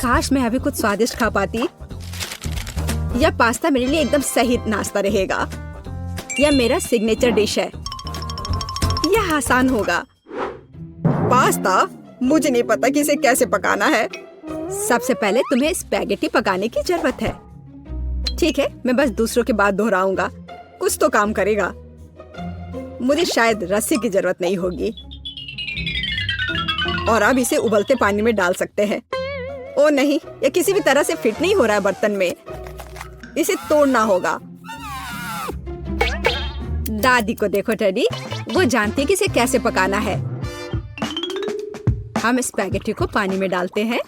काश मैं अभी कुछ स्वादिष्ट खा पाती। यह पास्ता मेरे लिए एकदम सही नाश्ता रहेगा। यह मेरा सिग्नेचर डिश है। यह आसान होगा। पास्ता? मुझे नहीं पता कि इसे कैसे पकाना है। सबसे पहले तुम्हें स्पैगेटी पकाने की जरूरत है। ठीक है, मैं बस दूसरों की बात दोहराऊंगा। कुछ तो काम करेगा। मुझे शायद रस्सी की जरूरत नहीं होगी। और अब इसे उबलते पानी में डाल सकते हैं। ओ नहीं, यह किसी भी तरह से फिट नहीं हो रहा है बर्तन में। इसे तोड़ना होगा। दादी को देखो टेडी, वो जानती है कि इसे कैसे पकाना है। हम स्पैगेटी को पानी में डालते हैं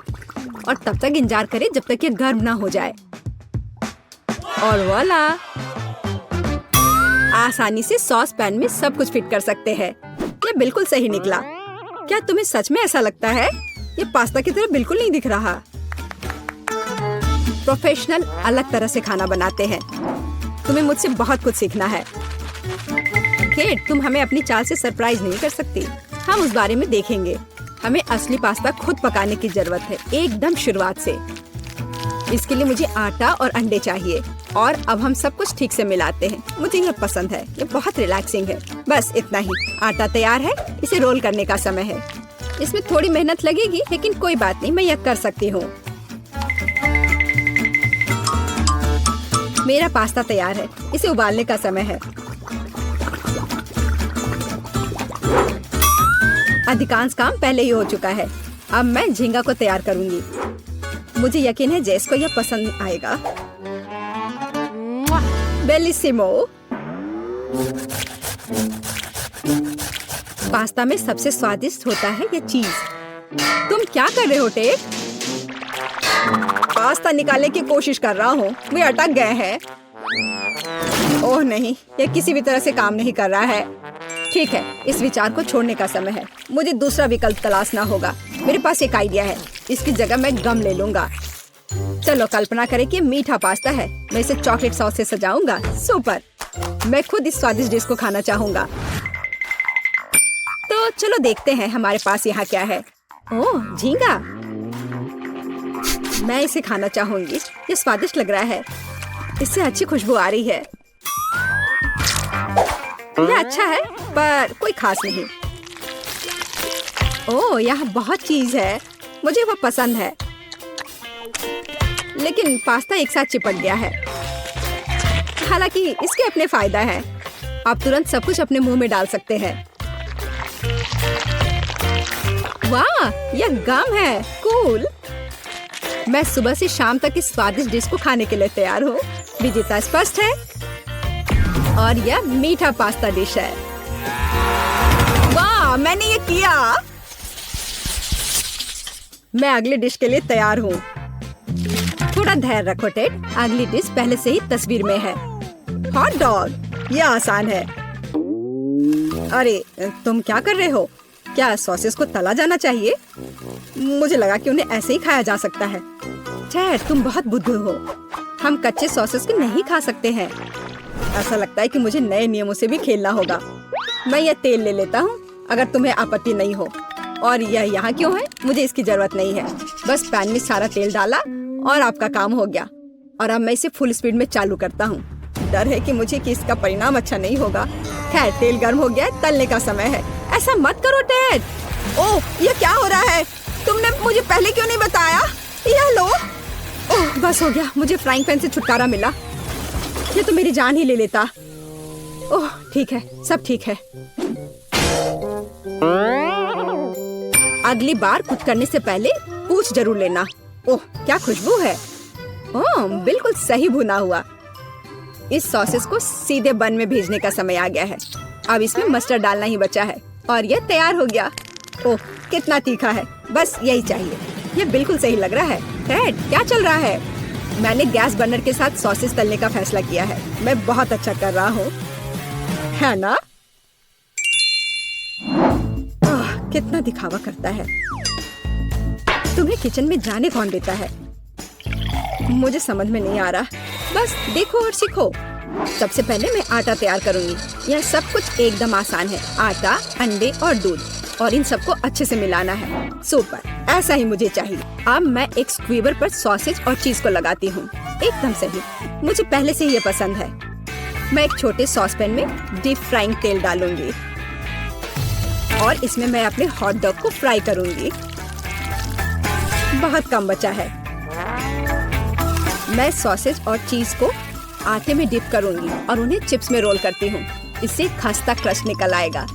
और तब तक इंतजार करें जब तक ये गर्म ना हो जाए। और वाला, आसानी से सॉस पैन में सब कुछ फिट कर सकते हैं। ये बिल्कुल सही निकला। क्या तुम्हें सच में ऐसा लगता है? ये पास्ता की तरह बिल्कुल नहीं दिख रहा। प्रोफेशनल अलग तरह से खाना बनाते हैं। तुम्हें मुझसे बहुत कुछ सीखना है। केट, तुम हमें अपनी चाल से सरप्राइज नहीं कर सकती। हम उस बारे में देखेंगे। हमें असली पास्ता खुद पकाने की जरूरत है, एकदम शुरुआत से। इसके लिए मुझे आटा और अंडे चाहिए। और अब हम सब कुछ ठीक से मिलाते हैं। मुझे यह पसंद है। ये बहुत रिलैक्सिंग है। बस इतना ही। आटा तैयार है। इसे रोल करने का समय है। इसमें थोड़ी मेहनत लगेगी, लेकिन कोई बात नहीं, मैं यह कर सकती हूँ। मेरा पास्ता तैयार है। इसे उबालने का समय है। अधिकांश काम पहले ही हो चुका है। अब मैं झींगा को तैयार करूंगी। मुझे यकीन है जेस को यह पसंद आएगा। बेलिसिमो। पास्ता में सबसे स्वादिष्ट होता है यह चीज। तुम क्या कर रहे हो टेट? पास्ता निकालने की कोशिश कर रहा हूँ। वे अटक गए हैं। ओह नहीं, यह किसी भी तरह से काम नहीं कर रहा है। ठीक है, इस विचार को छोड़ने का समय है। मुझे दूसरा विकल्प तलाशना होगा। मेरे पास एक आइडिया है। इसकी जगह मैं गम ले लूंगा। चलो कल्पना करें कि मीठा पास्ता है। मैं इसे चॉकलेट सॉस से सजाऊंगा। सुपर। मैं खुद इस स्वादिष्ट डिश को खाना चाहूंगा। तो चलो देखते हैं हमारे पास यहाँ क्या है। ओह, झींगा। मैं इसे खाना चाहूंगी। ये स्वादिष्ट लग रहा है। इससे अच्छी खुशबू आ रही है। यह अच्छा है, पर कोई खास नहीं। ओह, यहाँ बहुत चीज है। मुझे वो पसंद है। लेकिन पास्ता एक साथ चिपक गया है। हालांकि इसके अपने फायदा है। आप तुरंत सब कुछ अपने मुंह में डाल सकते हैं। वाह, यह गम है। कूल। मैं सुबह से शाम तक इस स्वादिष्ट डिश को खाने के लिए तैयार हूँ। विजेता स्पष्ट है। और यह मीठा पास्ता डिश है। वाह, मैंने ये किया। मैं अगली डिश के लिए तैयार हूँ। थोड़ा धैर्य रखो टेड। अगली डिश पहले से ही तस्वीर में है। Hot dog. यह आसान है। अरे, तुम क्या कर रहे हो? क्या सॉसेस को तला जाना चाहिए? मुझे लगा कि उन्हें ऐसे ही खाया जा सकता है। टेड, तुम बहुत बुद्धू हो। हम कच्चे सॉसेस को नहीं खा सकते हैं। ऐसा लगता है कि मुझे नए नियमों से भी खेलना होगा। मैं यह तेल ले लेता हूँ, अगर तुम्हें आपत्ति नहीं हो। और यह यहाँ क्यों है? मुझे इसकी जरूरत नहीं है। बस पैन में सारा तेल डाला और आपका काम हो गया। और अब मैं इसे फुल स्पीड में चालू करता हूँ। डर है कि मुझे कि इसका परिणाम अच्छा नहीं होगा। खैर, तेल गर्म हो गया है। तलने का समय है। ऐसा मत करो टेड। ओह, ये क्या हो रहा है? तुमने मुझे पहले क्यों नहीं बताया? यह लो। ओह, बस हो गया। मुझे फ्राइंग पैन से छुटकारा मिला। ये तो मेरी जान ही ले लेता। ओह, ठीक है, सब ठीक है। अगली बार कुछ करने से पहले पूछ जरूर लेना। ओह, क्या खुशबू है। ओह, बिल्कुल सही भुना हुआ। इस सॉसेस को सीधे बन में भेजने का समय आ गया है। अब इसमें मस्टर्ड डालना ही बचा है। और यह तैयार हो गया। ओह, कितना तीखा है। बस यही चाहिए। यह बिल्कुल सही लग रहा है। टेड, क्या चल रहा है? मैंने गैस बर्नर के साथ सॉसेस तलने का फैसला किया है। मैं बहुत अच्छा कर रहा हूँ, है ना? कितना दिखावा करता है। तुम्हें किचन में जाने कौन देता है? मुझे समझ में नहीं आ रहा। बस देखो और सीखो। सबसे पहले मैं आटा तैयार करूंगी। यह सब कुछ एकदम आसान है। आटा, अंडे और दूध। और इन सबको अच्छे से मिलाना है। सुपर, ऐसा ही मुझे चाहिए। अब मैं एक स्क्वीबर पर सॉसेज और चीज को लगाती हूँ। एकदम सही, मुझे पहले से ही ये पसंद है। मैं एक छोटे सॉसपैन में डीप फ्राइंग तेल डालूंगी और इसमें मैं अपने हॉट डॉग को फ्राई करूंगी। बहुत कम बचा है। मैं सॉसेज और चीज को आटे में डिप करूंगी और उन्हें चिप्स में रोल करती हूँ। इससे खस्ता क्रस्ट निकल आएगा।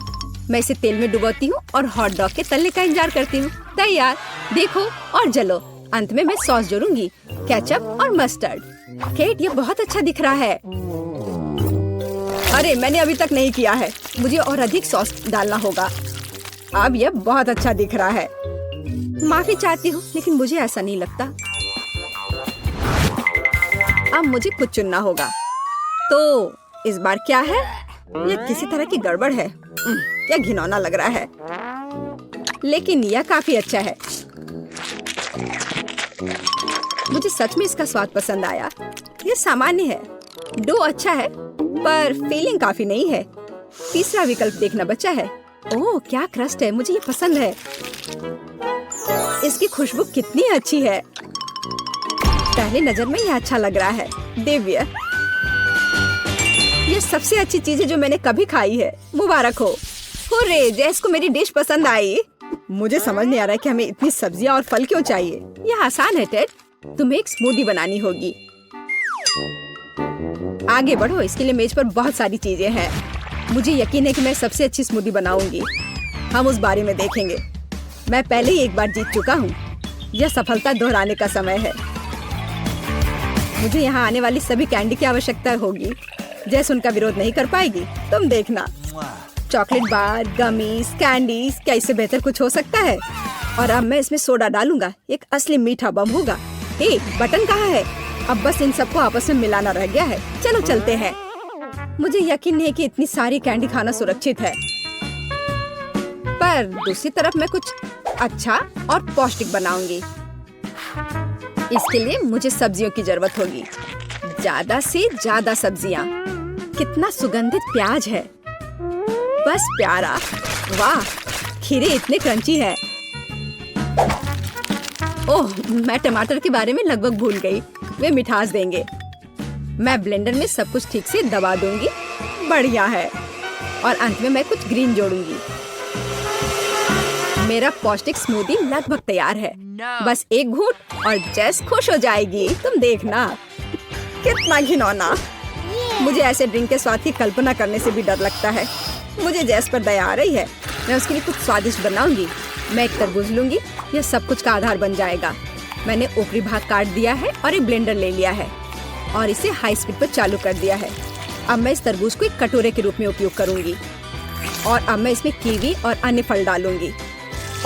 मैं इसे तेल में डुबोती हूँ और हॉट डॉग के तलने का इंतजार करती हूँ। तैयार, देखो और जलो। अंत में मैं सॉस जोड़ूंगी, केचप और मस्टर्ड। केट, ये बहुत अच्छा दिख रहा है। अरे, मैंने अभी तक नहीं किया है। मुझे और अधिक सॉस डालना होगा। अब यह बहुत अच्छा दिख रहा है। माफी चाहती हूँ, लेकिन मुझे ऐसा नहीं लगता। अब मुझे कुछ चुनना होगा। तो इस बार क्या है? यह किसी तरह की गड़बड़ है। यह घिनौना लग रहा है, लेकिन यह काफी अच्छा है। मुझे सच में इसका स्वाद पसंद आया। यह सामान्य है। डो अच्छा है, पर फीलिंग काफी नहीं है। तीसरा विकल्प देखना बचा है। ओह, क्या क्रस्ट है, मुझे ये पसंद है। इसकी खुशबू कितनी अच्छी है। पहले नजर में यह अच्छा लग रहा है। दिव्य, यह सबसे अच्छी चीज है जो मैंने कभी खाई है। मुबारक हो। हुर्रे, जैस को मेरी डिश पसंद आई। मुझे समझ नहीं आ रहा है कि हमें इतनी सब्जियां और फल क्यों चाहिए। यह आसान है टेड, तुम्हें एक स्मूदी बनानी होगी। आगे बढ़ो, इसके लिए मेज पर बहुत सारी चीजें हैं। मुझे यकीन है कि मैं सबसे अच्छी स्मूदी बनाऊंगी। हम उस बारे में देखेंगे। मैं पहले ही एक बार जीत चुका हूँ। यह सफलता दोहराने का समय है। मुझे यहाँ आने वाली सभी कैंडी की आवश्यकता होगी। जैस उनका विरोध नहीं कर पाएगी, तुम देखना। चॉकलेट बार, गमीज, कैंडीज, क्या इससे बेहतर कुछ हो सकता है? और अब मैं इसमें सोडा डालूंगा। एक असली मीठा बम होगा। हे, बटन कहाँ है? अब बस इन सबको आपस में मिलाना रह गया है। चलो चलते हैं। मुझे यकीन नहीं है कि इतनी सारी कैंडी खाना सुरक्षित है, पर दूसरी तरफ मैं कुछ अच्छा और पौष्टिक बनाऊंगी। इसके लिए मुझे सब्जियों की जरूरत होगी। ज्यादा से ज्यादा सब्जियां। कितना सुगंधित प्याज है, बस प्यारा। वाह, खीरे इतने क्रंची है। ओह, मैं टमाटर के बारे में लगभग भूल गई। वे मिठास देंगे। मैं ब्लेंडर में सब कुछ ठीक से दबा दूंगी। बढ़िया है। और अंत में मैं कुछ ग्रीन जोड़ूंगी। मेरा पौष्टिक स्मूदी लगभग तैयार है। बस एक घूंट और जेस खुश हो जाएगी। तुम देखना। कितना घिनौना। मुझे ऐसे ड्रिंक के स्वाद की कल्पना करने से भी डर लगता है। मुझे जेस पर दया आ रही है। मैं उसके लिए कुछ स्वादिष्ट बनाऊंगी। मैं एक तरबूज लूंगी। यह सब कुछ का आधार बन जाएगा। मैंने ऊपरी भाग काट दिया है और एक ब्लेंडर ले लिया है और इसे हाई स्पीड पर चालू कर दिया है। अब मैं इस तरबूज को एक कटोरे के रूप में उपयोग करूंगी और अब मैं इसमें कीवी और अन्य फल डालूंगी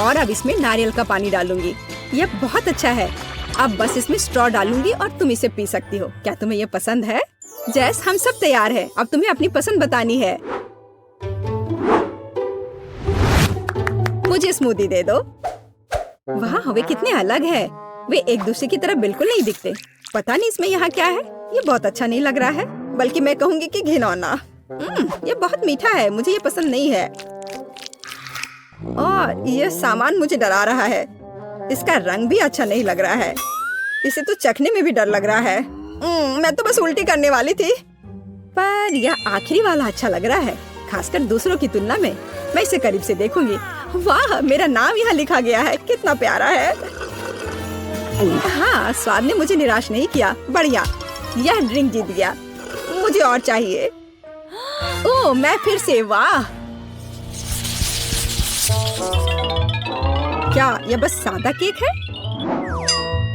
और अब इसमें नारियल का पानी डालूंगी। यह बहुत अच्छा है। अब बस इसमें स्ट्रॉ डालूंगी और तुम इसे पी सकती हो। क्या तुम्हें यह पसंद है? जैस, हम सब तैयार हैं। अब तुम्हें अपनी पसंद बतानी है। मुझे स्मूदी दे दो। वाह, वे कितने अलग है। वे एक दूसरे की तरह बिल्कुल नहीं दिखते। पता नहीं इसमें यहाँ क्या है। ये बहुत अच्छा नहीं लग रहा है, बल्कि मैं कहूँगी कि घिनौना। ये बहुत मीठा है। मुझे ये पसंद नहीं है और यह सामान मुझे डरा रहा है। इसका रंग भी अच्छा नहीं लग रहा है। इसे तो चखने में भी डर लग रहा है। मैं तो बस उल्टी करने वाली थी, पर यह आखिरी वाला अच्छा लग रहा है, खासकर दूसरों की तुलना में। मैं इसे करीब से देखूंगी। वाह, मेरा नाम यहाँ लिखा गया है। कितना प्यारा है। हाँ, स्वाद ने मुझे निराश नहीं किया। बढ़िया, यह ड्रिंक जीत गया। मुझे और चाहिए। ओह, मैं फिर से। वाह, क्या यह बस सादा केक है?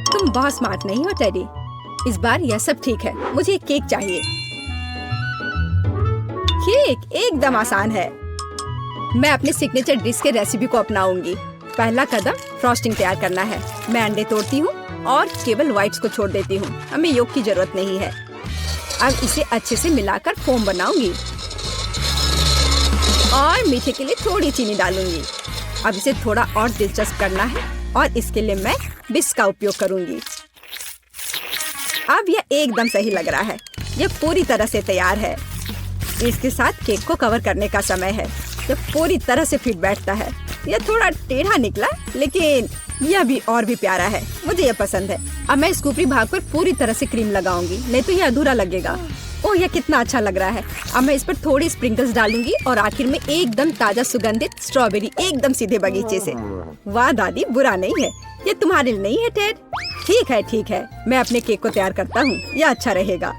तुम बहुत स्मार्ट नहीं हो टेडी। इस बार यह सब ठीक है। मुझे एक केक चाहिए। केक एकदम आसान है। मैं अपने सिग्नेचर डिश के रेसिपी को अपनाऊंगी। पहला कदम फ्रॉस्टिंग तैयार करना है। मैं अंडे तोड़ती हूँ और केवल व्हाइट्स को छोड़ देती हूँ। हमें योग की जरूरत नहीं है। अब इसे अच्छे से मिलाकर फोम बनाऊंगी और मीठे के लिए थोड़ी चीनी डालूंगी। अब इसे थोड़ा और दिलचस्प करना है और इसके लिए मैं बिस्क का उपयोग करूंगी। अब यह एकदम सही लग रहा है। यह पूरी तरह से तैयार है। इसके साथ केक को कवर करने का समय है। ये पूरी तरह से फिट बैठता है। ये थोड़ा टेढ़ा निकला, लेकिन यह भी और भी प्यारा है। मुझे ये पसंद है। अब मैं इसके ऊपरी भाग पर पूरी तरह से क्रीम लगाऊंगी, नहीं तो ये अधूरा लगेगा। ओह, यह कितना अच्छा लग रहा है। अब मैं इस पर थोड़ी स्प्रिंकल्स डालूंगी और आखिर में एकदम ताजा सुगंधित स्ट्रॉबेरी, एकदम सीधे बगीचे से। वाह दादी, बुरा नहीं है। ये तुम्हारे लिए नहीं है टेड? ठीक है, मैं अपने केक को तैयार करता हूँ। यह अच्छा रहेगा।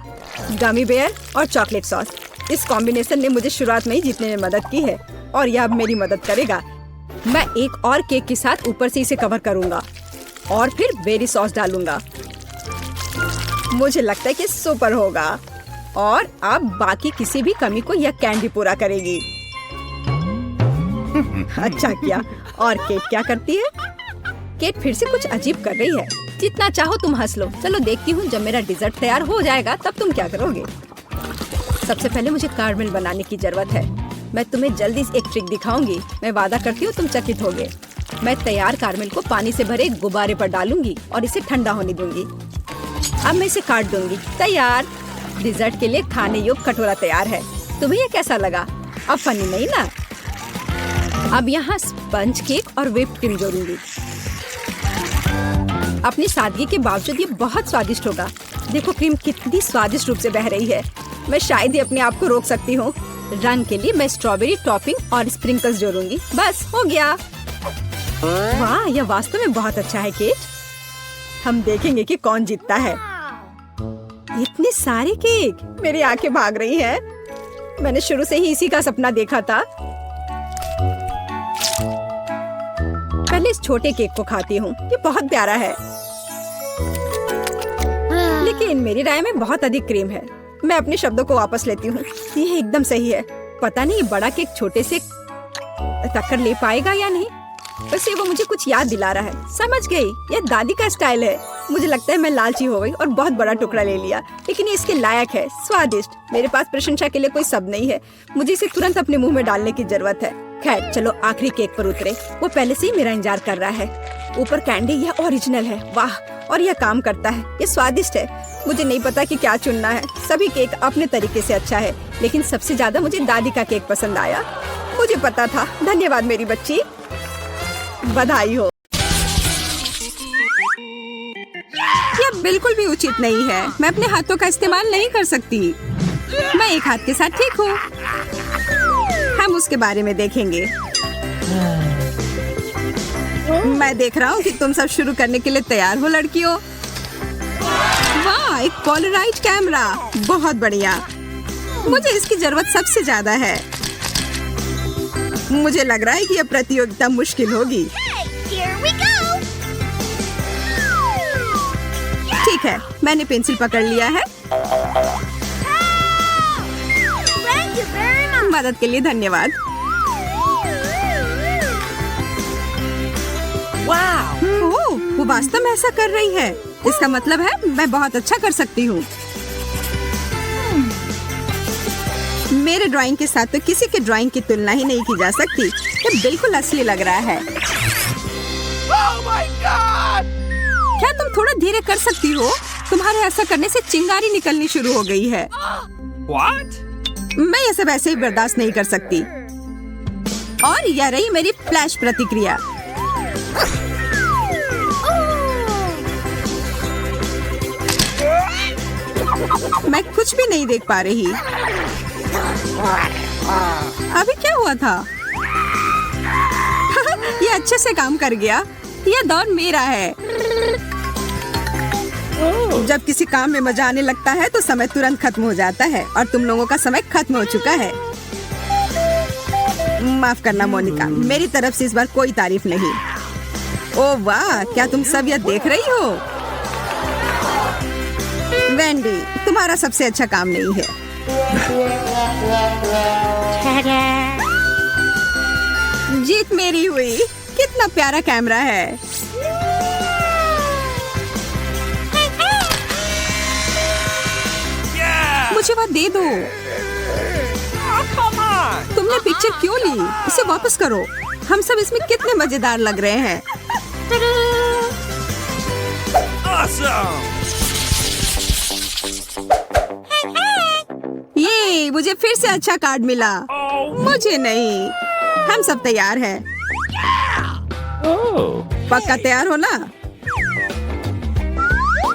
गमी बेयर और चॉकलेट सॉस, इस कॉम्बिनेशन ने मुझे शुरुआत में ही जीतने में मदद की है और यह अब मेरी मदद करेगा। मैं एक और केक के साथ ऊपर से इसे कवर करूंगा और फिर बेरी सॉस डालूंगा। मुझे लगता है कि सुपर होगा और अब बाकी किसी भी कमी को यह कैंडी पूरा करेगी। अच्छा किया। और केट क्या करती है? केट फिर से कुछ अजीब कर रही है। जितना चाहो तुम हंस लो। चलो देखती हूँ, जब मेरा डिजर्ट तैयार हो जाएगा तब तुम क्या करोगे। सबसे पहले मुझे कारमेल बनाने की जरूरत है। मैं तुम्हें जल्दी एक ट्रिक दिखाऊंगी। मैं वादा करती हूँ तुम चकित होगे। मैं तैयार कारमेल को पानी से भरे एक गुब्बारे पर डालूंगी और इसे ठंडा होने दूंगी। अब मैं इसे काट दूंगी। तैयार। डिजर्ट के लिए खाने योग्य कटोरा तैयार है। तुम्हें ये कैसा लगा? अब फनी नहीं ना? अब यहाँ स्पंज केक और व्हिप्ड क्रीम जोड़ूंगी। अपनी सादगी के बावजूद ये बहुत स्वादिष्ट होगा। देखो क्रीम कितनी स्वादिष्ट रूप से बह रही है। मैं शायद ही अपने आप को रोक सकती हूँ। रंग के लिए मैं स्ट्रॉबेरी टॉपिंग और स्प्रिंकल्स जोड़ूंगी। बस हो गया। वाह, यह वास्तव में बहुत अच्छा है केट। हम देखेंगे कि कौन जीतता है। इतने सारे केक, मेरी आंखें भाग रही हैं। मैंने शुरू से ही इसी का सपना देखा था। पहले इस छोटे केक को खाती हूँ। ये बहुत प्यारा है, लेकिन मेरी राय में बहुत अधिक क्रीम है। मैं अपने शब्दों को वापस लेती हूँ। ये एकदम सही है। पता नहीं ये बड़ा केक छोटे से टक्कर ले पाएगा या नहीं। वैसे वो मुझे कुछ याद दिला रहा है। समझ गई, ये दादी का स्टाइल है। मुझे लगता है मैं लालची हो गई और बहुत बड़ा टुकड़ा ले लिया, लेकिन ये इसके लायक है। स्वादिष्ट। मेरे पास प्रशंसा के लिए कोई शब्द नहीं है। मुझे इसे तुरंत अपने मुंह में डालने की जरूरत है। खैर चलो आखिरी केक पर उतरे। वो पहले से ही मेरा इंतजार कर रहा है। ऊपर कैंडी, यह ओरिजिनल है। वाह, और यह काम करता है। ये स्वादिष्ट है। मुझे नहीं पता कि क्या चुनना है। सभी केक अपने तरीके से अच्छा है, लेकिन सबसे ज्यादा मुझे दादी का केक पसंद आया। मुझे पता था। धन्यवाद मेरी बच्ची। बधाई हो। यह बिल्कुल भी उचित नहीं है। मैं अपने हाथों का इस्तेमाल नहीं कर सकती। मैं एक हाथ के साथ ठीक हूँ। हम उसके बारे में देखेंगे। मैं देख रहा हूँ कि तुम सब शुरू करने के लिए तैयार हो लड़कियों। वाह, एक पोलराइड कैमरा, बहुत बढ़िया। मुझे इसकी जरूरत सबसे ज्यादा है। मुझे लग रहा है कि यह प्रतियोगिता मुश्किल होगी। ठीक है, मैंने पेंसिल पकड़ लिया है। मदद के लिए धन्यवाद। ओह, वो वास्तव में ऐसा कर रही है। इसका मतलब है मैं बहुत अच्छा कर सकती हूँ। मेरे ड्राइंग के साथ तो किसी के ड्राइंग की तुलना ही नहीं की जा सकती। ये बिल्कुल असली लग रहा है। Oh my God! क्या तुम थोड़ा धीरे कर सकती हो? तुम्हारे ऐसा करने से चिंगारी निकलनी शुरू हो गई है। What? मैं ये सब ऐसे ही बर्दाश्त नहीं कर सकती। और यह रही मेरी फ्लैश प्रतिक्रिया। मैं कुछ भी नहीं देख पा रही। अभी क्या हुआ था? ये अच्छे से काम कर गया। यह दौर मेरा है। जब किसी काम में मजा आने लगता है तो समय तुरंत खत्म हो जाता है और तुम लोगों का समय खत्म हो चुका है। माफ करना मोनिका, मेरी तरफ से इस बार कोई तारीफ नहीं। ओह वाह, क्या तुम सब यह देख रही हो? वेंडी, तुम्हारा सबसे अच्छा काम नहीं है। जीत मेरी हुई। कितना प्यारा कैमरा है। मुझे वह दे दो। तुमने पिक्चर क्यों ली? इसे वापस करो। हम सब इसमें कितने मजेदार लग रहे हैं। Awesome! ये मुझे फिर से अच्छा कार्ड मिला। मुझे नहीं। हम सब तैयार हैं। पक्का तैयार हो ना?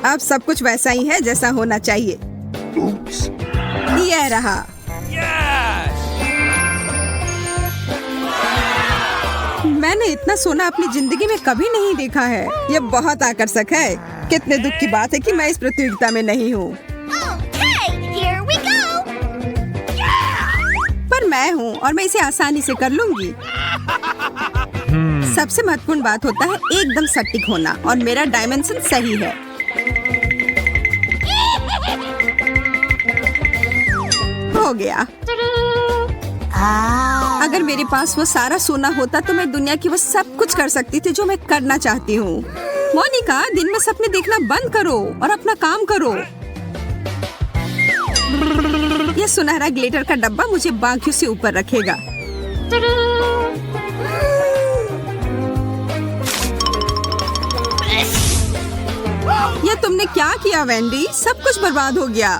अब सब कुछ वैसा ही है जैसा होना चाहिए। यह रहा। Yes! मैंने इतना सोना अपनी जिंदगी में कभी नहीं देखा है। यह बहुत आकर्षक है। कितने दुख की बात है कि मैं इस प्रतियोगिता में नहीं हूँ। Okay, here we go. पर मैं हूँ और मैं इसे आसानी से कर लूंगी। सबसे महत्वपूर्ण बात होता है एकदम सटीक होना और मेरा डायमेंशन सही है। हो गया। अगर मेरे पास वो सारा सोना होता तो मैं दुनिया की वो सब कुछ कर सकती थी जो मैं करना चाहती हूँ। मोनिका, दिन में सपने देखना बंद करो और अपना काम करो। ये सुनहरा ग्लिटर का डब्बा मुझे बाकियों से ऊपर रखेगा। ये तुमने क्या किया वेंडी? सब कुछ बर्बाद हो गया।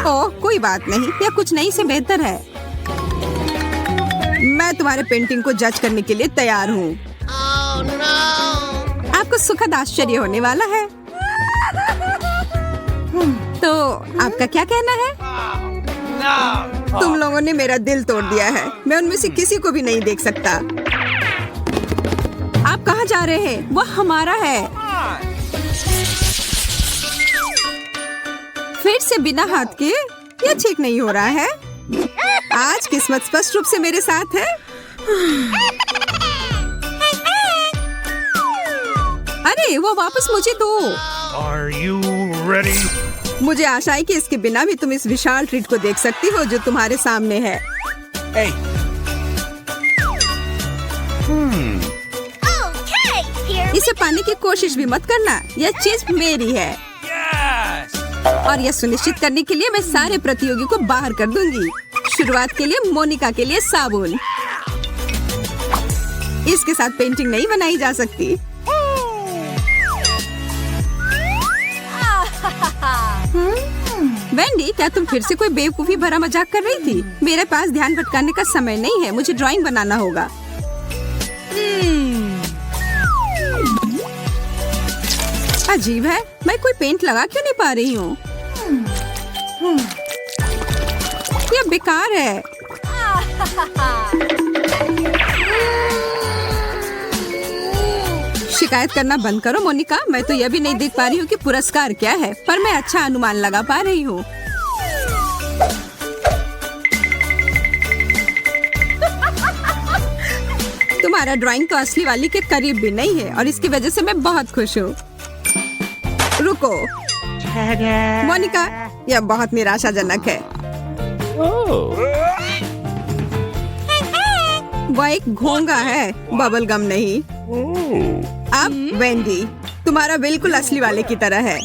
ओह, कोई बात नहीं, यह कुछ नहीं से बेहतर है। मैं तुम्हारे पेंटिंग को जज करने के लिए तैयार हूँ। आपको सुखद आश्चर्य होने वाला है। तो आपका क्या कहना है? No! तुम लोगों ने मेरा दिल तोड़ दिया है। मैं उनमें से किसी को भी नहीं देख सकता। आप कहाँ जा रहे हैं? वह हमारा है। फिर से बिना हाथ के? यह ठीक नहीं हो रहा है। आज किस्मत स्पष्ट रूप से मेरे साथ है। अरे वो वापस मुझे दो। Are you ready? मुझे आशा है कि इसके बिना भी तुम इस विशाल ट्रीट को देख सकती हो जो तुम्हारे सामने है। Hey! Okay, here. इसे पाने की कोशिश भी मत करना। यह चीज मेरी है Yes! और यह सुनिश्चित करने के लिए मैं सारे प्रतियोगी को बाहर कर दूंगी। शुरुआत के लिए मोनिका के लिए साबुन। इसके साथ पेंटिंग नहीं बनाई जा सकती। वेंडी, क्या तुम फिर से कोई बेवकूफी भरा मजाक कर रही थी? मेरे पास ध्यान भटकाने का समय नहीं है। मुझे ड्राइंग बनाना होगा। अजीब है, मैं कोई पेंट लगा क्यों नहीं पा रही हूँ? यह बेकार है। शिकायत करना बंद करो मोनिका। मैं तो यह भी नहीं देख पा रही हूँ कि पुरस्कार क्या है, पर मैं अच्छा अनुमान लगा पा रही हूँ। तुम्हारा ड्राइंग तो असली वाली के करीब भी नहीं है और इसकी वजह से मैं बहुत खुश हूँ। रुको मोनिका, यह बहुत निराशाजनक है। वह एक घोंगा है, बबल गम नहीं। अब वेंडी, तुम्हारा बिल्कुल असली वाले की तरह है।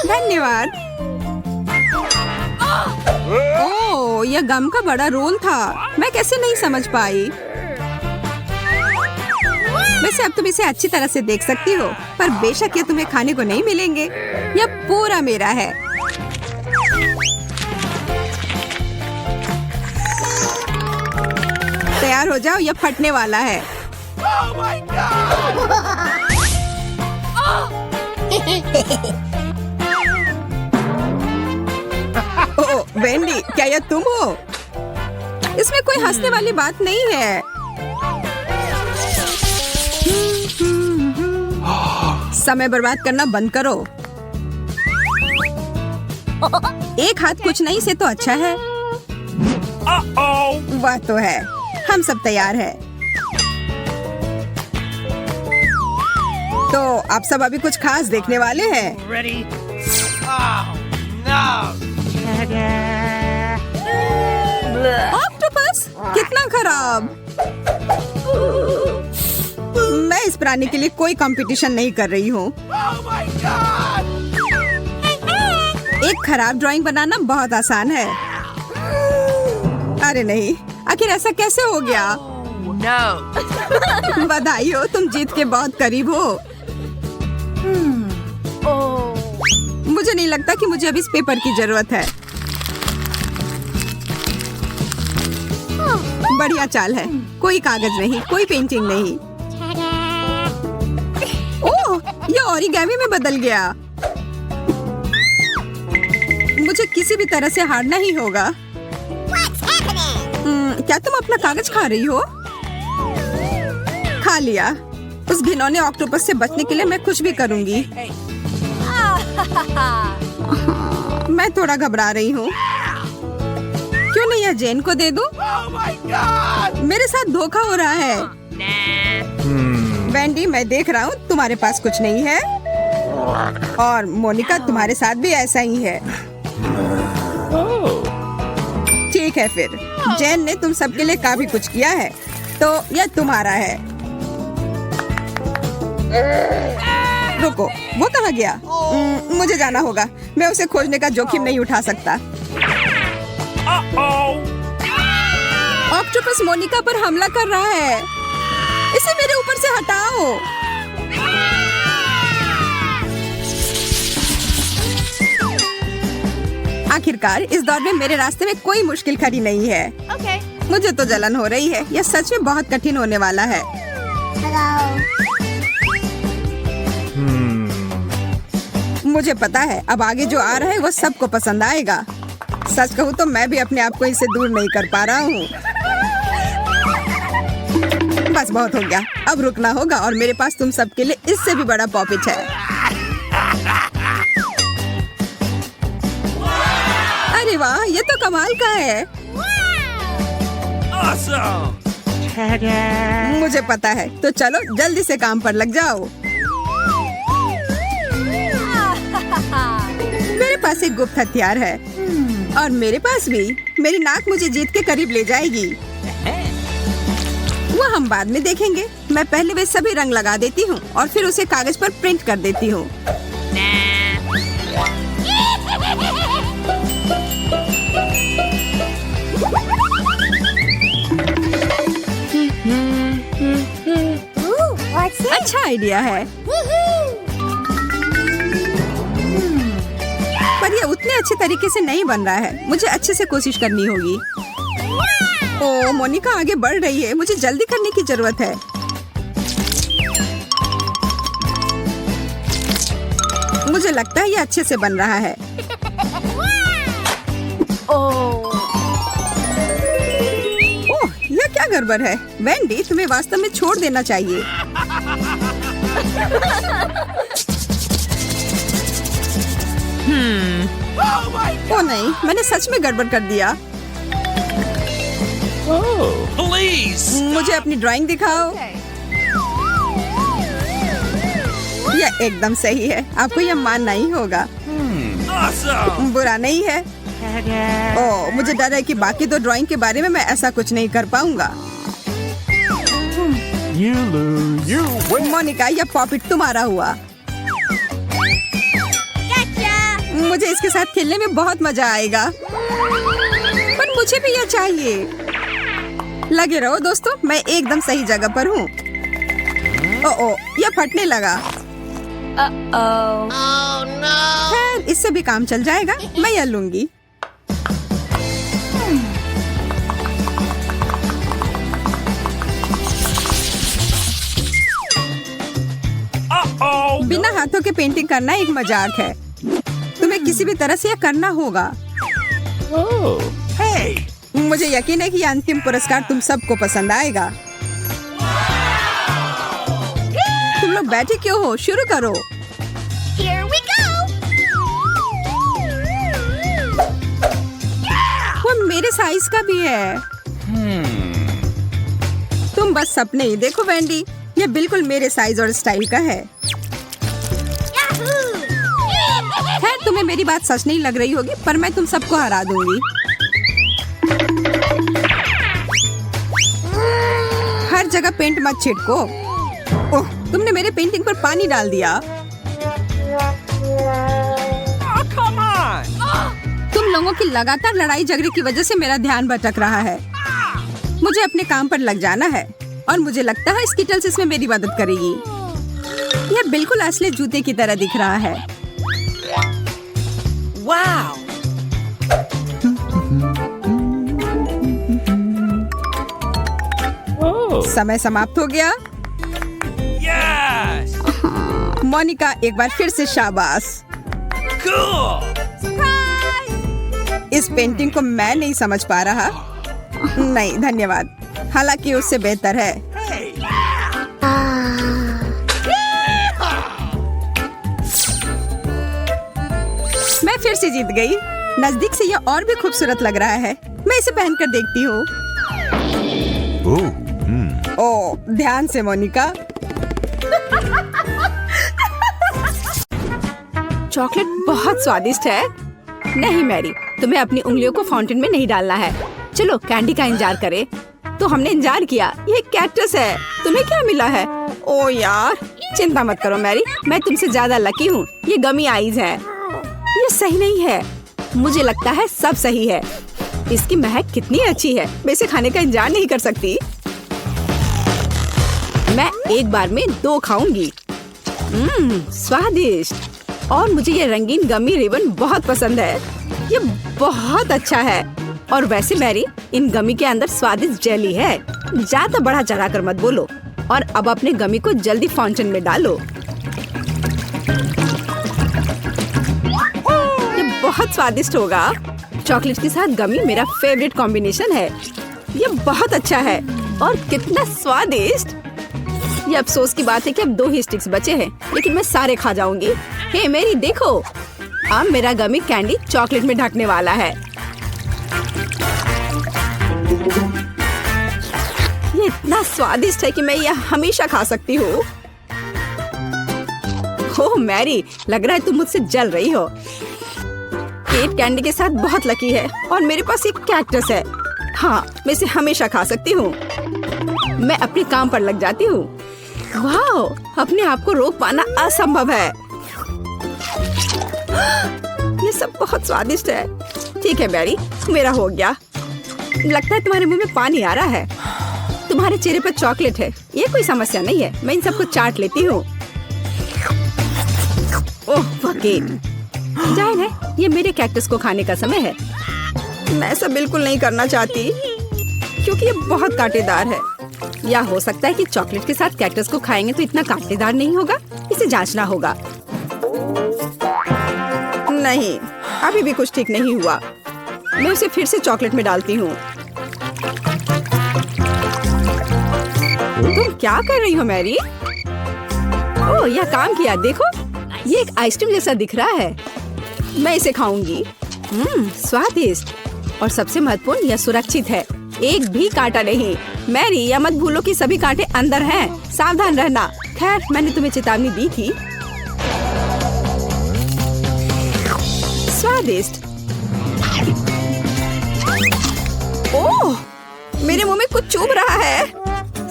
धन्यवाद। ओह, यह गम का बड़ा रोल था। मैं कैसे नहीं समझ पाई। वैसे अब तुम इसे अच्छी तरह से देख सकती हो, पर बेशक ये तुम्हें खाने को नहीं मिलेंगे। यह पूरा मेरा है। तैयार हो जाओ, यह फटने वाला है। Oh my God! Oh Wendy, क्या यह तुम हो? इसमें कोई हंसने वाली बात नहीं है। समय बर्बाद करना बंद करो। एक हाथ कुछ नहीं से तो अच्छा है। Uh-oh! वह तो है। हम सब तैयार हैं। तो आप सब अभी कुछ खास देखने वाले हैं। Ready? Oh, no! ऑक्टोपस, कितना खराब। मैं इस प्राणी के लिए कोई कंपटीशन नहीं कर रही हूँ। Oh my God! एक खराब ड्राइंग बनाना बहुत आसान है। अरे नहीं, आखिर ऐसा कैसे हो गया? No! बधाई हो, तुम जीत के बहुत करीब हो। मुझे नहीं लगता कि मुझे अभी इस पेपर की जरूरत है। बढ़िया चाल है। कोई कागज नहीं, कोई पेंटिंग नहीं। ओह, ये ओरिगामी में बदल गया। मुझे किसी भी तरह से हारना ही होगा। क्या तुम अपना कागज खा रही हो? खा लिया। उस घिनौने ऑक्टोपस से बचने के लिए मैं कुछ भी करूंगी। मैं थोड़ा घबरा रही हूँ। क्यों नहीं यह जेन को दे दूं? Oh my God! मेरे साथ धोखा हो रहा है। वेंडी, मैं देख रहा हूँ तुम्हारे पास कुछ नहीं है, और मोनिका तुम्हारे साथ भी ऐसा ही है। ठीक है फिर, जेन ने तुम सबके लिए काफी कुछ किया है, तो यह तुम्हारा है। रुको, वो कहाँ गया? मुझे जाना होगा। मैं उसे खोजने का जोखिम नहीं उठा सकता। ऑक्टोपस मोनिका पर हमला कर रहा है। इसे मेरे ऊपर से हटाओ। आखिरकार इस दौर में मेरे रास्ते में कोई मुश्किल खड़ी नहीं है। Okay. मुझे तो जलन हो रही है। यह सच में बहुत कठिन होने वाला है। मुझे पता है अब आगे जो आ रहा है वो सबको पसंद आएगा। सच कहूँ तो मैं भी अपने आप को इससे दूर नहीं कर पा रहा हूँ। बस बहुत हो गया, अब रुकना होगा, और मेरे पास तुम सबके लिए इससे भी बड़ा पॉपिट है। अरे वाह, ये तो कमाल का है। Awesome! मुझे पता है, तो चलो जल्दी से काम पर लग जाओ। मेरे पास एक गुप्त हथियार है, और मेरे पास भी। मेरी नाक मुझे जीत के करीब ले जाएगी। वो हम बाद में देखेंगे। मैं पहले वे सभी रंग लगा देती हूँ और फिर उसे कागज पर प्रिंट कर देती हूँ। Ooh, what's this? अच्छा आइडिया है, पर यह उतने अच्छे तरीके से नहीं बन रहा है। मुझे अच्छे से कोशिश करनी होगी। ओह, मोनिका आगे बढ़ रही है। मुझे जल्दी करने की जरूरत है। मुझे लगता है यह अच्छे से बन रहा है। ओह, यह क्या गड़बड़ है? वेंडी, तुम्हें वास्तव में छोड़ देना चाहिए। Oh my ओह नहीं, मैंने सच में गड़बड़ कर दिया। Please! मुझे अपनी ड्राइंग दिखाओ। यह एकदम सही है। आपको यह मानना ही होगा। Awesome! बुरा नहीं है। ओह, मुझे डर है कि बाकी दो ड्राइंग के बारे में मैं ऐसा कुछ नहीं कर पाऊंगा। You lose. You win. Monika, यह पॉपिट तुम्हारा हुआ। मुझे इसके साथ खेलने में बहुत मजा आएगा, पर मुझे भी यह चाहिए। लगे रहो दोस्तों, मैं एकदम सही जगह पर हूँ। ओह, यह फटने लगा। खैर, इससे भी काम चल जाएगा। मैं यह लूंगी। Uh-oh! बिना हाथों के पेंटिंग करना एक मजाक है। तुम्हें किसी भी तरह से यह करना होगा। Oh. Hey! मुझे यकीन है कि यह अंतिम पुरस्कार तुम सबको पसंद आएगा। तुम लोग बैठे क्यों हो? शुरू करो। Here we go. वो मेरे साइज का भी है। तुम बस सपने ही देखो वेंडी, यह बिल्कुल मेरे साइज और स्टाइल का है। Yahoo! खैर, तुम्हें मेरी बात सच नहीं लग रही होगी, पर मैं तुम सबको हरा दूंगी। हर जगह पेंट मत छिड़को। ओह, तुमने मेरे पेंटिंग पर पानी डाल दिया। Oh, come on! तुम लोगों की लगातार लड़ाई झगड़े की वजह से मेरा ध्यान भटक रहा है। मुझे अपने काम पर लग जाना है, और मुझे लगता है स्किटल्स इसमें मेरी मदद करेगी। यह बिल्कुल असली जूते की तरह दिख रहा है। Wow! Oh. समय समाप्त हो गया। Yes! मोनिका एक बार फिर से शाबाश। Cool! इस पेंटिंग को मैं नहीं समझ पा रहा। नहीं धन्यवाद, हालांकि उससे बेहतर है। Hey! मैं फिर से जीत गई। नजदीक से यह और भी खूबसूरत लग रहा है। मैं इसे पहनकर देखती हूँ। Oh. ओह, ध्यान से मोनिका। चॉकलेट बहुत स्वादिष्ट है। नहीं मैरी, तुम्हें अपनी उंगलियों को फाउंटेन में नहीं डालना है। चलो कैंडी का इंतजार करें। तो हमने इंतजार किया। ये कैक्टस है। तुम्हें क्या मिला है? ओ यार, चिंता मत करो मैरी, मैं तुमसे ज्यादा लकी हूँ। ये गमी आइज है। ये सही नहीं है। मुझे लगता है सब सही है। इसकी महक कितनी अच्छी है। मैं इसे खाने का इंतजार नहीं कर सकती। मैं एक बार में 2 खाऊंगी। स्वादिष्ट। और मुझे ये रंगीन गमी रिबन बहुत पसंद है। ये बहुत अच्छा है। और वैसे मैरी, इन गमी के अंदर स्वादिष्ट जेली है। ज्यादा बढ़ा चढ़ा कर मत बोलो। और अब अपने गमी को जल्दी फाउंटेन में डालो। ये बहुत स्वादिष्ट होगा। चॉकलेट के साथ गमी मेरा फेवरेट कॉम्बिनेशन है। ये बहुत अच्छा है। और कितना स्वादिष्ट। ये अफसोस की बात है कि अब 2 ही स्टिक्स बचे हैं, लेकिन मैं सारे खा जाऊंगी। हे मेरी देखो, अब मेरा गमी कैंडी चॉकलेट में ढकने वाला है। ये इतना स्वादिष्ट है कि मैं यह हमेशा खा सकती हूँ। ओह मैरी, लग रहा है तुम मुझसे जल रही हो। केट कैंडी के साथ बहुत लकी है और मेरे पास एक कैक्टस है। हाँ, मैं इसे हमेशा खा सकती हूँ। मैं अपने काम पर लग जाती हूँ। वाह, अपने आप को रोक पाना असंभव है। ये सब बहुत स्वादिष्ट है। ठीक है मैरी, मेरा हो गया। लगता है तुम्हारे मुंह में पानी आ रहा है। तुम्हारे चेहरे पर चॉकलेट है, ये कोई समस्या नहीं है। मैं इन सबको चाट लेती हूँ। ओह वकील, जाहिर है ये मेरे कैक्टस को खाने का समय है। मैं ऐसा बिल्कुल नहीं करना चाहती क्योंकि ये बहुत कांटेदार है। या हो सकता है कि चॉकलेट के साथ कैक्टस को खाएंगे तो इतना कांटेदार नहीं होगा। इसे जांचना होगा। नहीं, अभी भी कुछ ठीक नहीं हुआ। मैं उसे फिर से चॉकलेट में डालती हूँ। तुम क्या कर रही हो मैरी? ओह, यह काम किया। देखो, ये एक आइसक्रीम जैसा दिख रहा है। मैं इसे खाऊंगी। स्वादिष्ट। और सबसे महत्वपूर्ण, यह सुरक्षित है। एक भी कांटा नहीं। मैरी, यह मत भूलो कि सभी कांटे अंदर हैं। सावधान रहना। खैर, मैंने तुम्हें चेतावनी दी थी। स्वादिष्ट। ओह, मेरे मुंह में कुछ चुभ रहा है।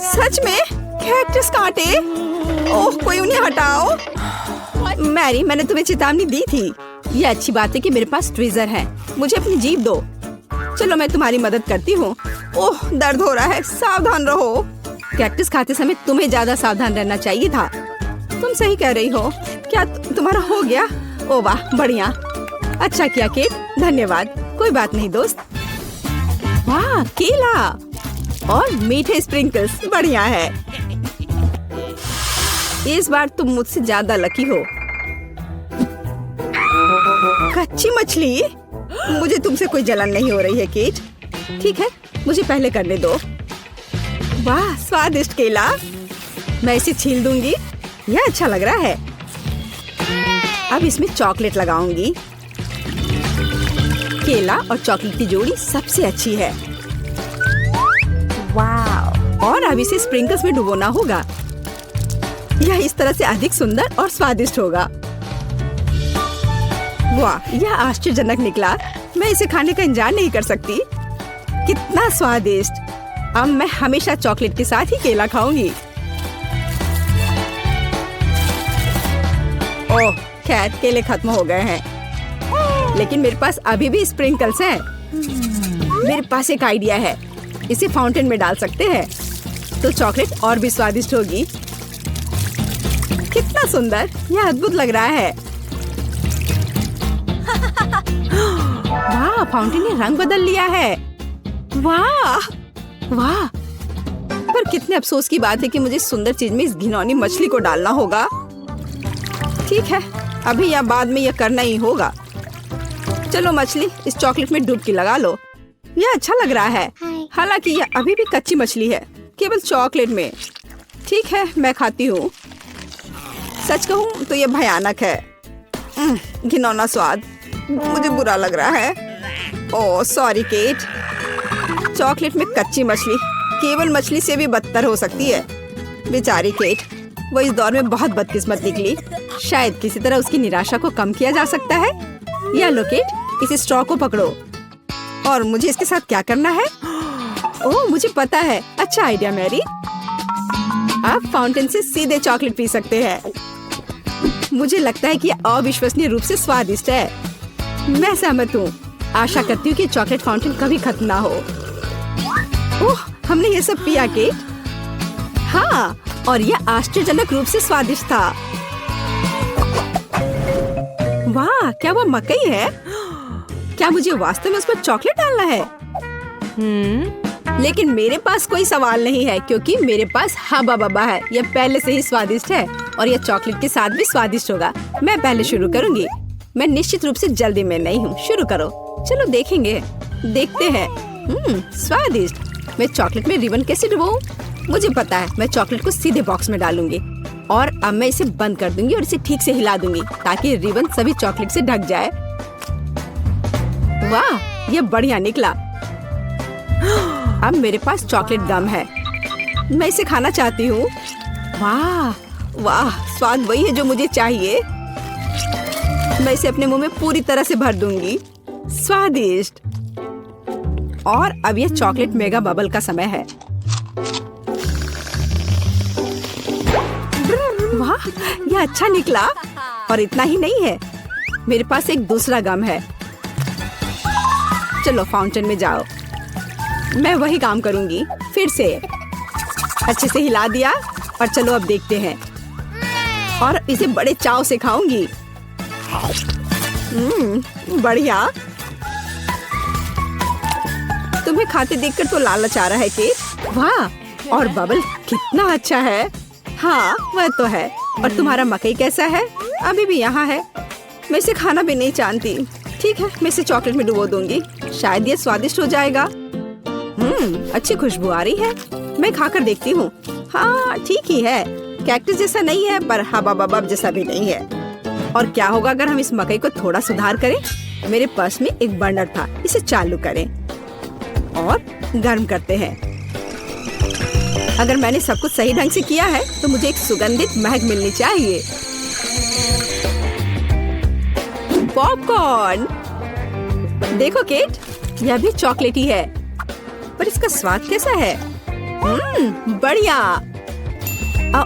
सच में कैक्टस कांटे। ओह, कोई उन्हें हटाओ। मैरी, मैंने तुम्हें चेतावनी दी थी। ये अच्छी बात है कि मेरे पास ट्विज़र है। मुझे अपनी जीभ दो। चलो, मैं तुम्हारी मदद करती हूँ। ओह, दर्द हो रहा है। सावधान रहो। कैक्टस खाते समय तुम्हें ज्यादा सावधान रहना चाहिए था। तुम सही कह रही हो। क्या तुम्हारा हो गया? ओह वाह, बढ़िया। अच्छा किया केट, धन्यवाद। कोई बात नहीं दोस्त। वाह, केला और मीठे स्प्रिंकल्स, बढ़िया है। इस बार तुम मुझसे ज्यादा लकी हो। कच्ची मछली? मुझे तुमसे कोई जलन नहीं हो रही है केट। ठीक है, मुझे पहले करने दो। वाह, स्वादिष्ट केला। मैं इसे छील दूंगी। यह अच्छा लग रहा है। अब इसमें चॉकलेट लगाऊंगी। केला और चॉकलेट की जोड़ी सबसे अच्छी है। वाह! और अब इसे स्प्रिंकल्स में डुबोना होगा। यह इस तरह से अधिक सुंदर और स्वादिष्ट होगा। वाह, यह आश्चर्यजनक निकला। मैं इसे खाने का इंतजार नहीं कर सकती। कितना स्वादिष्ट। अब मैं हमेशा चॉकलेट के साथ ही केला खाऊंगी। ओह, खैर केले खत्म हो गए हैं, लेकिन मेरे पास अभी भी स्प्रिंकल्स हैं। मेरे पास एक आइडिया है। इसे फाउंटेन में डाल सकते हैं तो चॉकलेट और भी स्वादिष्ट होगी। कितना सुंदर, यह अद्भुत लग रहा है। वाह, फाउंटेन ने रंग बदल लिया है। वाह वाह, पर कितने अफसोस की बात है कि मुझे इस सुंदर चीज में इस घिनौनी मछली को डालना होगा। ठीक है, अभी या बाद में यह करना ही होगा। चलो मछली, इस चॉकलेट में डुबकी लगा लो। यह अच्छा लग रहा है। हालांकि यह अभी भी कच्ची मछली है, केवल चॉकलेट में। ठीक है, मैं खाती हूँ। सच कहूँ तो यह भयानक है। घिनौना स्वाद, मुझे बुरा लग रहा है। Oh sorry cat. चॉकलेट में कच्ची मछली केवल मछली से भी बदतर हो सकती है। बेचारी केट, वो इस दौर में बहुत बदकिस्मत निकली। शायद किसी तरह उसकी निराशा को कम किया जा सकता है। या लो केट, इस स्ट्रॉ को पकड़ो। और मुझे इसके साथ क्या करना है? ओह मुझे पता है। अच्छा आइडिया मैरी। आप फाउंटेन से सीधे चॉकलेट पी सकते हैं। मुझे लगता है कि यह अविश्वसनीय रूप से स्वादिष्ट है। मैं सहमत हूँ। आशा करती हूँ कि चॉकलेट फाउंटेन कभी खत्म ना हो। ओह, हमने ये सब पिया केट। हाँ, और यह आश्चर्यजनक रूप से स्वादिष्ट था। वाह, क्या वो मकई है? क्या मुझे वास्तव में उस पर चॉकलेट डालना है? लेकिन मेरे पास कोई सवाल नहीं है, क्योंकि मेरे पास हब्बा बब्बा है। यह पहले से ही स्वादिष्ट है और यह चॉकलेट के साथ भी स्वादिष्ट होगा। मैं पहले शुरू करूंगी। मैं निश्चित रूप से जल्दी में नहीं हूँ। शुरू करो। चलो देखेंगे, देखते हैं। स्वादिष्ट। मैं चॉकलेट में रिबन कैसे डुबाऊं? मुझे पता है, मैं चॉकलेट को सीधे बॉक्स में डालूंगी और अब मैं इसे बंद कर दूंगी और इसे ठीक से हिला दूंगी ताकि रिबन सभी चॉकलेट से ढक जाए। वाह, यह बढ़िया निकला। अब मेरे पास चॉकलेट गम है। मैं इसे खाना चाहती हूँ। वाह वाह, स्वाद वही है जो मुझे चाहिए। मैं इसे अपने मुंह में पूरी तरह से भर दूंगी। स्वादिष्ट। और अब यह चॉकलेट मेगा बबल का समय है। वाह, यह अच्छा निकला। और इतना ही नहीं है, मेरे पास एक दूसरा गम है। चलो फाउंटेन में जाओ। मैं वही काम करूंगी फिर से। अच्छे से हिला दिया और चलो अब देखते हैं। और इसे बड़े चाव से खाऊंगी। बढ़िया। तुम्हें खाते देखकर तो लालच आ रहा है कि वाह, और बबल कितना अच्छा है। हाँ वह तो है। और तुम्हारा मकई कैसा है? अभी भी यहाँ है। मैं इसे खाना भी नहीं जानती। ठीक है, मैं इसे चॉकलेट में डुबो दूंगी। शायद ये स्वादिष्ट हो जाएगा। अच्छी खुशबू आ रही है। मैं खाकर देखती हूँ। हाँ ठीक ही है। कैक्टस जैसा नहीं है, पर हबा बबब जैसा भी नहीं है। और क्या होगा अगर हम इस मकई को थोड़ा सुधार करें? मेरे पर्स में एक बर्नर था, इसे चालू करें और गर्म करते हैं। अगर मैंने सब कुछ सही ढंग से किया है तो मुझे एक सुगंधित महक मिलनी चाहिए। पॉपकॉर्न। देखो केट, यह भी चॉकलेटी है, पर इसका स्वाद कैसा है? बढ़िया।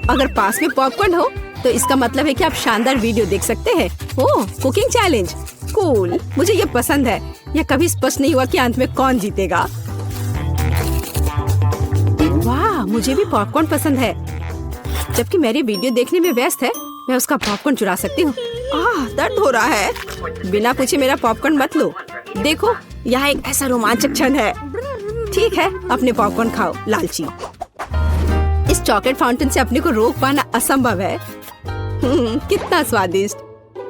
अगर पास में पॉपकॉर्न हो तो इसका मतलब है कि आप शानदार वीडियो देख सकते हैं। ओह, कुकिंग चैलेंज। कूल, मुझे ये पसंद है। यह कभी स्पष्ट नहीं हुआ कि अंत में कौन जीतेगा। वाह, मुझे भी पॉपकॉर्न पसंद है। जबकि मेरी वीडियो देखने में व्यस्त है, मैं उसका पॉपकॉर्न चुरा सकती हूँ। दर्द हो रहा है। बिना पूछे मेरा पॉपकॉर्न मत लो। देखो, यहाँ एक ऐसा रोमांचक क्षण है। ठीक है, अपने पॉपकॉर्न खाओ लालची। इस चॉकलेट फाउंटेन से अपने को रोक पाना असंभव है। कितना स्वादिष्ट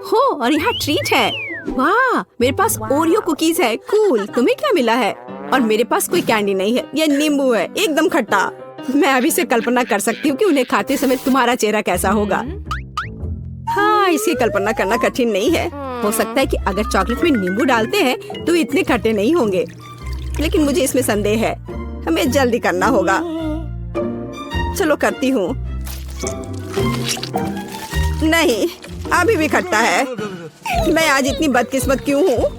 हो। और यहाँ ट्रीट है। वाह, मेरे पास ओरियो कुकीज है। कूल। तुम्हें क्या मिला है? और मेरे पास कोई कैंडी नहीं है। यह नींबू है, एकदम खट्टा। मैं अभी से कल्पना कर सकती हूँ कि उन्हें खाते समय तुम्हारा चेहरा कैसा होगा। हाँ, इसकी कल्पना करना कठिन नहीं है। हो सकता है कि अगर चॉकलेट में नींबू डालते हैं तो इतने खट्टे नहीं होंगे, लेकिन मुझे इसमें संदेह है। हमें जल्दी करना होगा। चलो करती हूँ। नहीं, अभी भी खट्टा है। मैं आज इतनी बदकिस्मत क्यों हूँ?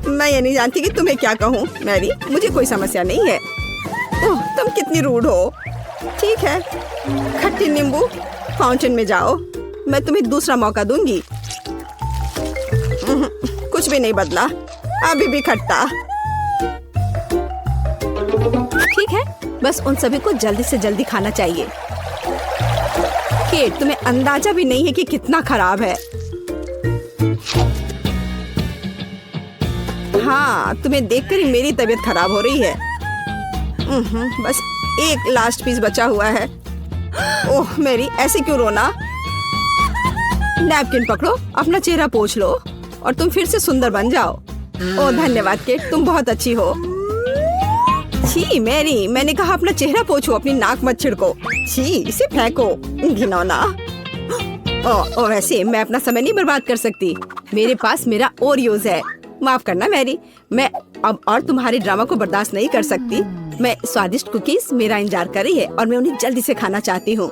मैं ये नहीं जानती कि तुम्हें क्या कहूँ। मैरी, मुझे कोई समस्या नहीं है। ओह, तुम कितनी रूड हो। ठीक है, खट्टी नींबू, फाउंटेन में जाओ। मैं तुम्हें दूसरा मौका दूंगी। कुछ भी नहीं बदला, अभी भी खट्टा। ठीक है, बस उन सभी को जल्दी से जल्दी खाना चाहिए। केट, तुम्हें अंदाजा भी नहीं है कि कितना खराब है। हाँ, तुम्हें देखकर ही मेरी तबीयत खराब हो रही है। बस एक लास्ट पीस बचा हुआ है। ओह मेरी, ऐसे क्यों रोना? नैपकिन पकड़ो, अपना चेहरा पोंछ लो और तुम फिर से सुंदर बन जाओ। ओह धन्यवाद केट, तुम बहुत अच्छी हो। छी मैरी, मैंने कहा अपना चेहरा पोंछो, अपनी नाक मत छिड़को। छी, इसे फेंको, घिनौना। ओ वैसे मैं अपना समय नहीं बर्बाद कर सकती। मेरे पास मेरा ओरियोज है। माफ करना मैरी, मैं अब और तुम्हारे ड्रामा को बर्दाश्त नहीं कर सकती। मैं स्वादिष्ट कुकीज मेरा इंतजार कर रही है और मैं उन्हें जल्दी से खाना चाहती हूँ।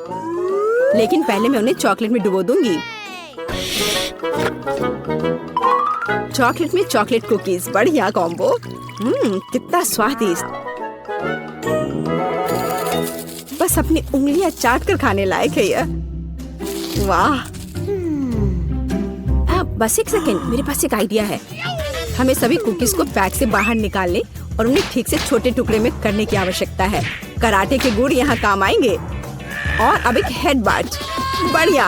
लेकिन पहले मैं उन्हें चॉकलेट में डुबो दूंगी। चॉकलेट में चॉकलेट कुकीज, बढ़िया कॉम्बो। कितना स्वादिष्ट। बस अपनी उंगलियां चाट कर खाने लायक है यह। वाह। बस एक सेकेंड, मेरे पास एक आइडिया है। हमें सभी कुकीज को पैक से बाहर निकालने और उन्हें ठीक से छोटे टुकड़े में करने की आवश्यकता है। कराटे के गुण यहाँ काम आएंगे। और अब एक हेड बाट, बढ़िया,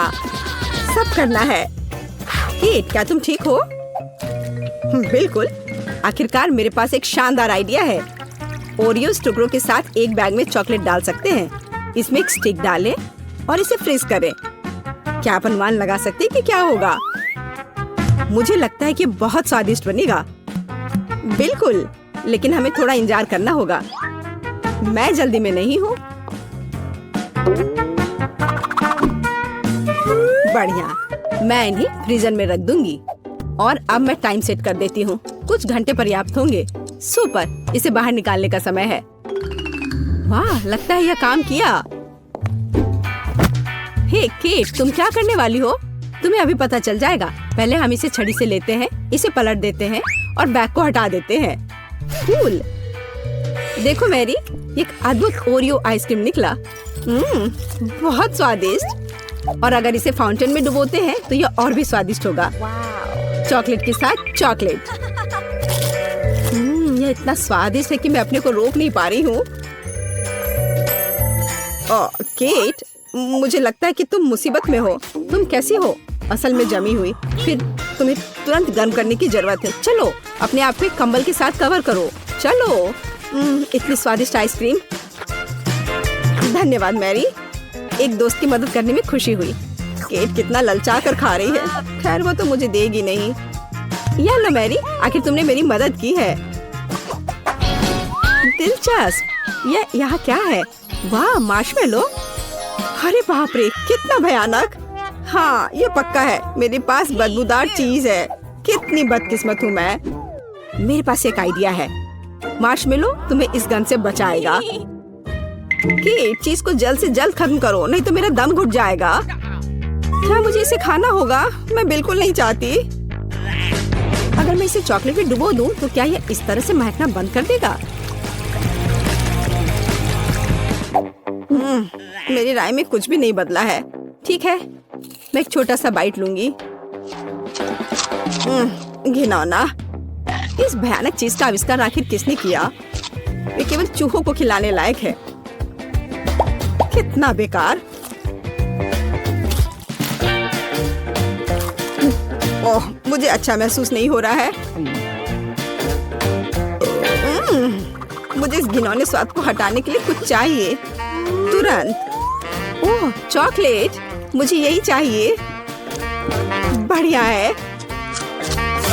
सब करना है। केट, क्या तुम ठीक हो? बिल्कुल। आखिरकार मेरे पास एक शानदार आइडिया है। ओरियोस टुकड़ों के साथ एक बैग में चॉकलेट डाल सकते हैं। इसमें एक स्टिक डालें और इसे फ्रीज करें। क्या आप अनुमान लगा सकते हैं कि क्या होगा? मुझे लगता है कि बहुत स्वादिष्ट बनेगा। बिल्कुल, लेकिन हमें थोड़ा इंतजार करना होगा। मैं जल्दी में नहीं हूँ। बढ़िया, मैं इन्हें फ्रीजर में रख दूंगी। और अब मैं टाइम सेट कर देती हूँ। कुछ घंटे पर्याप्त होंगे। सुपर, इसे बाहर निकालने का समय है। वाह, लगता है यह काम किया। हे केट, तुम क्या करने वाली हो? तुम्हें अभी पता चल जाएगा। पहले हम इसे छड़ी से लेते हैं, इसे पलट देते हैं और बैग को हटा देते हैं। कूल। देखो मैरी, एक अद्भुत ओरियो आइसक्रीम निकला। बहुत स्वादिष्ट। और अगर इसे फाउंटेन में डुबोते हैं तो यह और भी स्वादिष्ट होगा। चॉकलेट के साथ चॉकलेट। यह इतना स्वादिष्ट है कि मैं अपने को रोक नहीं पा रही हूँ। केट, मुझे लगता है कि तुम मुसीबत में हो। तुम कैसी हो? असल में जमी हुई, फिर तुम्हें तुरंत गर्म करने की जरूरत है। चलो, अपने आप को एक कंबल के साथ कवर करो। चलो। इतनी स्वादिष्ट आइसक्रीम। धन्यवाद मैरी, एक दोस्त की मदद करने में खुशी हुई। केट कितना ललचा कर खा रही है। खैर, वो तो मुझे देगी नहीं। या लो मैरी, आखिर तुमने मेरी मदद की है। दिलचस्प। यह यहाँ क्या है? वाह, मार्शमेलो। अरे बाप रे, कितना भयानक। हाँ, ये पक्का है। मेरे पास बदबूदार चीज है। कितनी बदकिस्मत हूँ मैं। मेरे पास एक आइडिया है। मार्शमेलो तुम्हें इस गन से बचाएगा। केट, चीज को जल्द से जल्द खत्म करो, नहीं तो मेरा दम घुट जाएगा। क्या मुझे इसे खाना होगा? मैं बिल्कुल नहीं चाहती। अगर मैं इसे चॉकलेट में डुबो दूं, तो क्या यह इस तरह से महकना बंद कर देगा? मेरी राय में कुछ भी नहीं बदला है। ठीक है, मैं एक छोटा सा बाइट लूंगी। घिनौना। इस भयानक चीज का आविष्कार आखिर किसने किया? ये केवल चूहों को खिलाने लायक है। कितना बेकार। ओह, मुझे अच्छा महसूस नहीं हो रहा है। मुझे इस घिनौने स्वाद को हटाने के लिए कुछ चाहिए, तुरंत। ओह, चॉकलेट, मुझे यही चाहिए। बढ़िया है।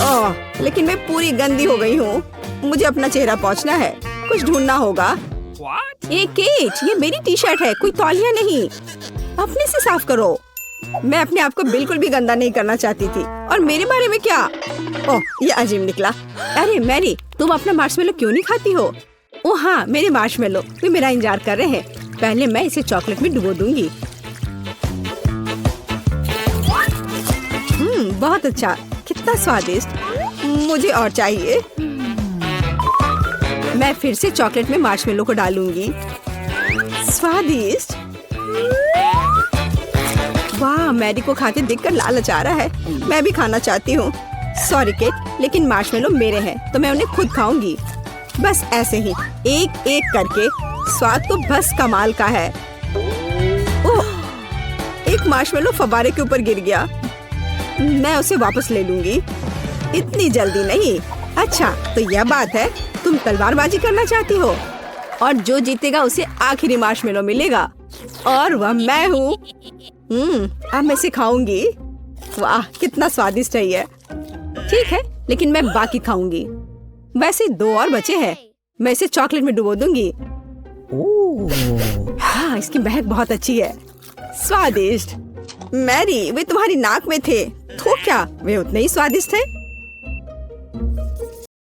ओह, लेकिन मैं पूरी गंदी हो गई हूँ। मुझे अपना चेहरा पोंछना है। कुछ ढूंढना होगा। ये केट, ये मेरी टी शर्ट है, कोई तौलिया नहीं। अपने से साफ करो। मैं अपने आप को बिल्कुल भी गंदा नहीं करना चाहती थी। और मेरे बारे में क्या? ओह, ये अजीब निकला। अरे मैरी, तुम अपना मार्शमेलो क्यों नहीं खाती हो? ओह हाँ, मेरे मार्शमेलो, वे मेरा इंतजार कर रहे हैं। पहले मैं इसे चॉकलेट में डुबो दूंगी। बहुत अच्छा, कितना स्वादिष्ट। मुझे और चाहिए। मैं फिर से चॉकलेट में मार्शमेलो को डालूंगी। स्वादिष्ट। वाह, मैरी को खाते देखकर लालच आ रहा है। मैं भी खाना चाहती हूँ। सॉरी केट, लेकिन मार्शमेलो मेरे हैं, तो मैं उन्हें खुद खाऊंगी। बस ऐसे ही, एक एक करके। स्वाद तो बस कमाल का है। ओह, एक मार्शमेलो फव्वारे के ऊपर गिर गया। मैं उसे वापस ले लूंगी। इतनी जल्दी नहीं। अच्छा, तो यह बात है, तुम तलवारबाजी करना चाहती हो और जो जीतेगा उसे आखिरी मार्शमेलो मिलेगा और वह मैं हूँ। अब मैं इसे खाऊंगी। वाह, कितना स्वादिष्ट है ये। ठीक है, लेकिन मैं बाकी खाऊंगी। वैसे 2 और बचे हैं। मैं इसे चॉकलेट में डुबो दूंगी। हाँ, इसकी महक बहुत अच्छी है। स्वादिष्ट। मैरी, वे तुम्हारी नाक में थे। तो क्या वे उतने ही स्वादिष्ट है?